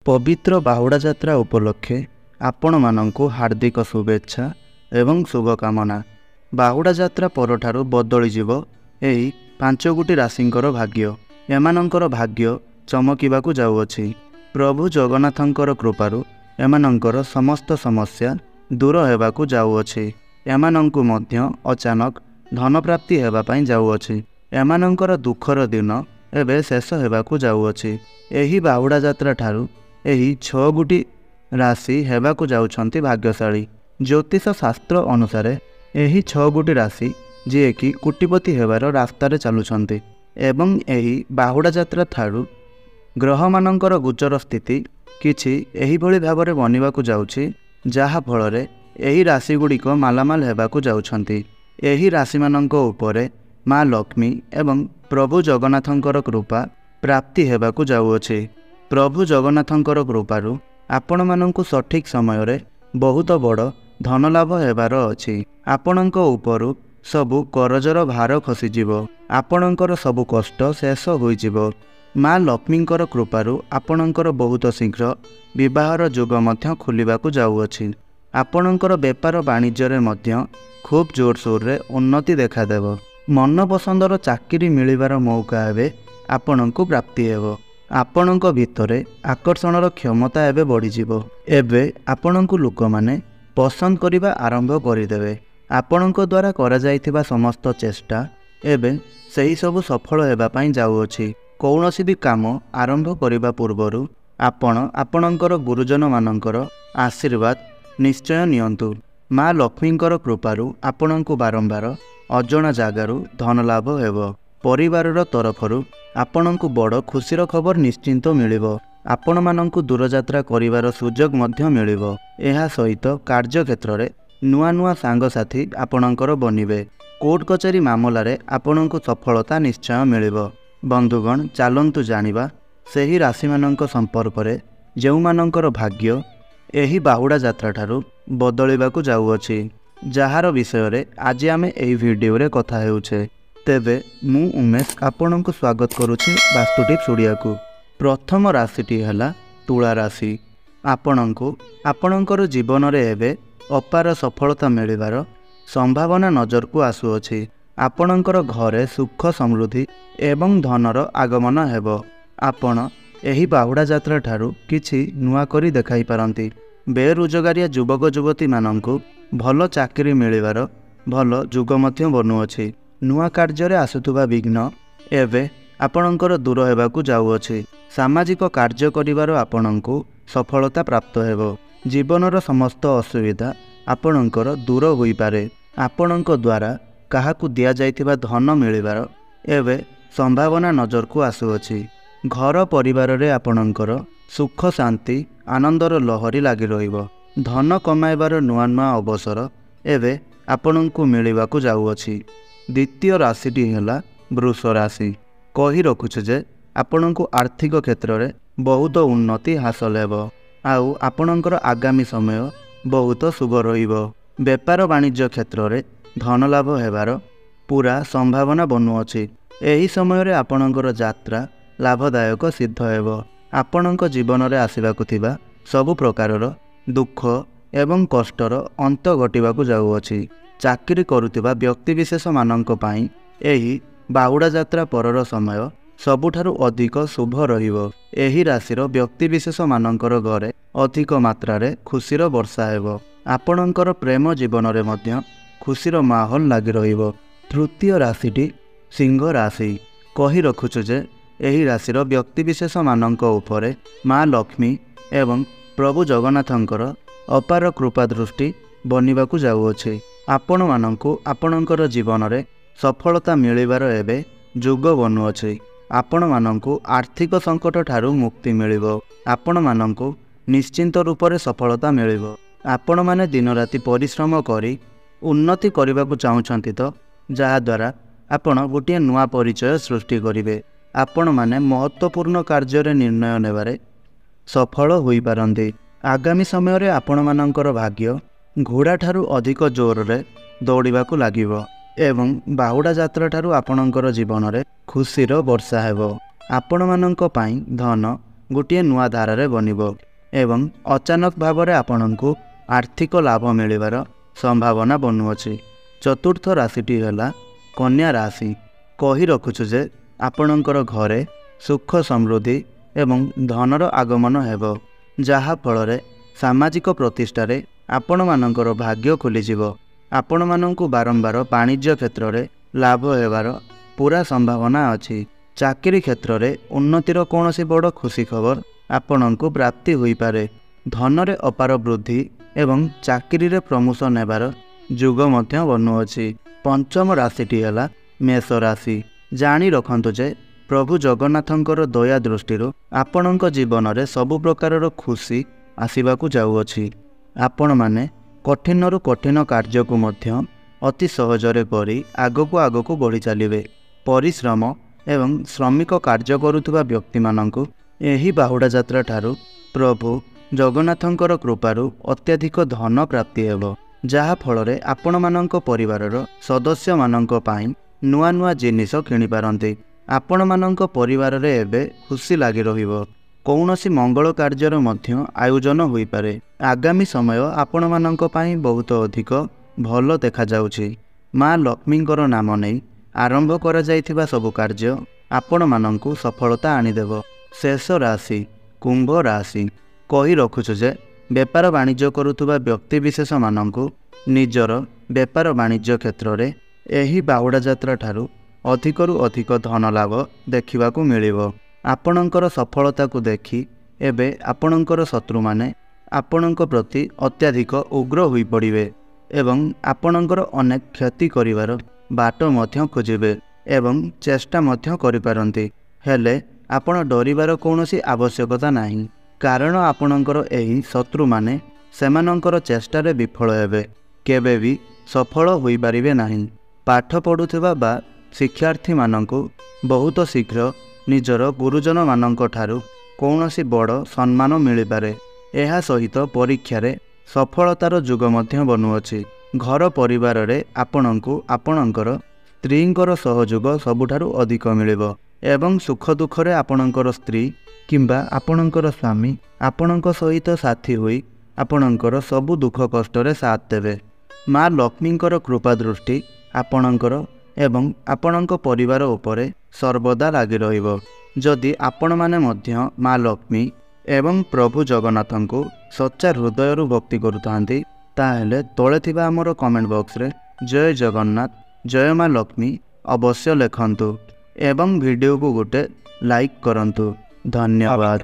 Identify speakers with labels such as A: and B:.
A: पवित्र बाहुड़ा जात्रा उपलक्षे आपण मानंकु हार्दिक शुभेच्छा एवं शुभकामना। बाहुड़ा जात्रा परठारु बदली जीव एही 5 गोटी राशिंकर भाग्य। एमानंकर भाग्य चमकिबाकु जाउअछि। प्रभु जगन्नाथंकर कृपारु एमानंकर समस्त समस्या दूर हेबाकु जाउअछि। एमानंकु मध्य अचानक धन प्राप्ति हेबा पई जाउअछि। एमानंकर दुखर दिन एबे शेष हेबाकु जाउअछि। एही बाहुड़ा जात्रा ठारु एही 6 गोटी राशि हेबाकु जाउछंती भाग्यशाली। ज्योतिष शास्त्र अनुसार एही 6 गोटी राशि जे कि कोटिपति हेबार रास्तारे चलुछंती एवं एही बाहुड़ा जात्रा ठारु ग्रह मानंकर गोचर स्थिति किछि एही भली भाबरे बनिबाकु जाउछि, जाहा फलरे एही राशि गुड़िक मालामाल हेबाकु जाउछंती। एही राशि मानंको उपरे माँ लक्ष्मी एवं प्रभु जगन्नाथंकर कृपा प्राप्ति हेबाकु जाउअछि। प्रभु जगन्नाथंकर कृपारु आपण मानंकु सठिक समय रे बहुत बड़ धन लाभ हेबार अछि। आपणंक उपरु सबु करजर भार खसीजिवो। आपणंकर सबु कष्ट शेष होइजिवो। माँ लक्ष्मींकर कृपारु आपणंकर बहुत शीघ्र विवाहर जुग मध्य खोलिबाकु जाउअछि। आपणंकर व्यापार वाणिज्य रे मध्य खूब जोरसोर रे उन्नति देखादेव। मन पसंदर चाकरी मिलिबार मौका एबे आपणंकु प्राप्ति हेबो। आपणंक भितरे आकर्षणर क्षमता एबे बढ़िजिवो। एबे आपणंकु लोक माने पसंद करिबा आरंभ करिदेवे। आपणंक द्वारा करा जाइथिबा समस्त चेष्टा एबे सही सब सफल हेबा पई जाउअछि। कौनसी भी काम आरंभ करिबा पूर्वरु आपण आपणंकर गुरुजन मानंकर आशीर्वाद निश्चय नियंतु। माँ लक्ष्मींकर कृपारु आपणंकु बारंबार अजणा जागारु धन लाभ हेबो। परिवारर तरफरु आपणंकु बड़ खुशीर खबर निश्चिंत मिलिबो। आपण मानंकु दूरयात्रा करिवार सुजोग मध्य मिलिबो। एहा सहित कार्य क्षेत्र रे नुआ नुआ सांगसाथी आपणंकर बनिबे। कोर्ट कचेरी मामलारे आपणंकु सफलता निश्चय मिलिबो। बंधुगण चालंतु जानिबा सेही राशि मानंक संपर्क रे जेउ मानंकर भाग्य एही बाहुड़ा जात्रा ठारु बदलिबाकु जाउअछि, जाहार विषय रे आज आमे एही वीडियो रे कथा हेउछे। तेबे मु उमेश आपणंकु स्वागत करुछि वास्तु टिप्स ओडियाकु। प्रथम राशिटी हैला तुला राशि। आपणंकु आपणंकर जीवन रे एबे अपार सफलता मिलिबार संभावना नजर को आसुअछि। आपणंकर घरे सुख समृद्धि एवं धनर आगमन हेबो। आपण एही बाहुड़ा जात्रा ठारु किछि नुआ करी देखाई पारंती। बेरोजगारिया युवक युवती मानंकु भल चाकरी मिलिबार भल जुग मध्य बनुअछि। नुआ कार्य आसुथुबा विघ्न एवं आपणंकर दूर हेबाकु जाउअछि। सामाजिक कार्य करिवार आपणंकु सफलता प्राप्त हेबो। जीवनर समस्त असुविधा आपणंकर दूर होई पारे। आपणंक द्वारा काहाकु दिया जाइथिबा धन मिलिबार एवं संभावना नजर को आसुअछि। घर परिवार रे आपणंकर सुख शांति आनंदर लहरी लागि रहिबो। धन कमाइबार नुआ नुआ अवसर एवं आपणंकु मिलिबाकु जाउअछि। द्वितीय राशिटी हैला वृष राशि। कही रखुछु जे आपणंकु आर्थिक क्षेत्र रे बहुत उन्नति हासिल हेबो। आउ आपणंकर आगामी समय बहुत शुभ रहिबो। व्यापार वाणिज्य क्षेत्र रे धन लाभ हेबार पूरा संभावना बनुअछि। एही समय रे आपणंकर यात्रा लाभदायक सिद्ध हेबो। आपणंक जीवन रे आसिबाकु थिबा सबु प्रकारर दुख एवं कष्टर अंत घटिबाकु जाउअछि। चाकरी करुथिबा व्यक्तिविशेष मानंक पई एही बाहुड़ा जात्रा परर समय सबुठारु अधिक शुभ रहिबो। एही राशिर व्यक्तिविशेष मानंकर घरे अधिक मात्रारे खुशीर वर्षा हेबो। आपणंकर प्रेम जीवन रे मध्य खुशीर माहौल लागि रहिबो। तृतीय राशिटी सिंह राशि। कही रखुछु जे एही राशिर व्यक्तिविशेष मानंक उपरे माँ लक्ष्मी एवं प्रभु जगन्नाथंकर अपार कृपा दृष्टि बनिबाकु जाउअछि। आपण मानंकु आपणंकर जीवन रे सफलता मिलिबार एबे जुग बनुअछि। आपण मानंकु आर्थिक संकट ठारु मुक्ति मिलिबो। आपण मानंकु निश्चिंत रूप रे सफलता मिलिबो। आपण माने दिन राति परिश्रम करी उन्नति करिबाकु चाहुछंती तो जहा द्वारा आपण गोटे नुआ परिचय सृष्टि करिवे। आपण माने महत्वपूर्ण कार्य रे निर्णय नेबारे सफल होई पारंती। आगामी समय रे आपण मानंकर भाग्य घोड़ा ठारु अधिक जोर रे दौड़िबाकु लागिबो एवं बाहुड़ा जात्रा ठारु आपणंकर जीवन रे खुशीर वर्षा हेबो। आपण मानंक पई धन गोटे नुआ धारारे बनिबो एवं अचानक भावरे आपनंकु आर्थिक लाभ मिलिबार संभावना बनुअछि। चतुर्थ राशिटी हैला कन्या राशि। कही रखुछु जे आपणकर घरे सुख समृद्धि एवं धनर आगमन हेबो, जहा फଳରେ सामाजिक प्रतिष्ठारे आपण मानकर भाग्य खोलीजिवो। आपण मानंकु बारंबार वाणिज्य क्षेत्र में लाभ हेबार पूरा संभावना अछि। चाकरी क्षेत्र में उन्नतिर कौनसी बड़ खुशी खबर आपणंकु प्राप्ति होई पारे। धनरे अपार वृद्धि एवं चाकरी रे प्रमोशन हेबार जुग मध्य बनुअछि। पंचम राशिटी हैला मेष राशि। जानी रखंतु जे प्रभु जगन्नाथंकर दया दृष्टि आपणक जीवन में सबु प्रकार खुशी आसवाक जाऊँगी। आपण माने कठिन कठिन कार्य को मध्य अति सहजरे करी आगको आगको बढ़ी चलिए। परिश्रम एवं श्रमिक कार्य करुवा व्यक्ति मानंकु एही बाहुड़ा यात्रा ठारू प्रभु जगन्नाथंकर कृपारु अत्याधिक धन प्राप्ति हेबो, जहा फଳରେ आपण मानंक परिवारर सदस्य मानंक पाई नुआ नुआ जिनिस किनि पारंती। आपण मानंक परिवार रे एबे खुशी लागी रहिबो। कौनसी मंगल कार्यर मध्य आयोजन होई पारे। आगामी समय आपण मानंक पाई बहुत अधिक भल देखा जाउछि। माँ लक्ष्मींकर नाम नहीं आरंभ करा जाइथिबा सबु कार्य आपण मानंकु सफलता आनिदेव। शेष राशि कुंभ राशि। कही रखुछु जे व्यापार वाणिज्य करुवा व्यक्ति विशेष मानंकु निजर व्यापार वाणिज्य क्षेत्र में एही बाहुड़ा यात्रा ठारू अधिकरु अधिक धन लाभ देखिबाकू मिलिबो। आपणंकर सफलता को देखि एबे आपणंकर शत्रु माने आपणंक प्रति अत्याधिक उग्र होई पड़िबे एवं आपणंकर अनेक क्षति करिवार बाट मध्य खोजिबे एवं चेष्टा मध्य करिपारंती। हेले आपण डरिबार कौनसी आवश्यकता नाही, कारण आपणंकर एही शत्रु माने सेमानंकर चेष्टारे विफल हेबे, केबे भी सफल होई पारिबे नाही। पाठ पढुथिबा बा शिक्षार्थी मानंकु बहुत शीघ्र निजर गुरुजन मानंक ठारू कौनसी बड़ सम्मान मिल पारे। एहा सहित परीक्षार सफलतार जुग मध्य बनुअछि। घर परिवार रे आपणंकु आपणंकर स्त्रींकर सहयोग सबुठारु अधिक मिलिबो एवं सुख दुखरे आपणंकर स्त्री किंबा आपणंकर स्वामी आपणंक सहित साथी होई आपणंकर सबु दुख कष्टरे साथ देबे। माँ लक्ष्मींकर कृपा दृष्टि आपणंकर एवं आपणंक परिवार उपरे सर्वदा लागि रहिबो। जदि आपण माने मध्य माँ लक्ष्मी एवं प्रभु जगन्नाथंकु सच्चा हृदयरु भक्ति करुथांती ताहेले तळे थिबा हमर कमेंट बॉक्स रे जय जगन्नाथ जय माँ लक्ष्मी अवश्य लेखंतु एवं वीडियो को गोटे लाइक करंतु। धन्यवाद।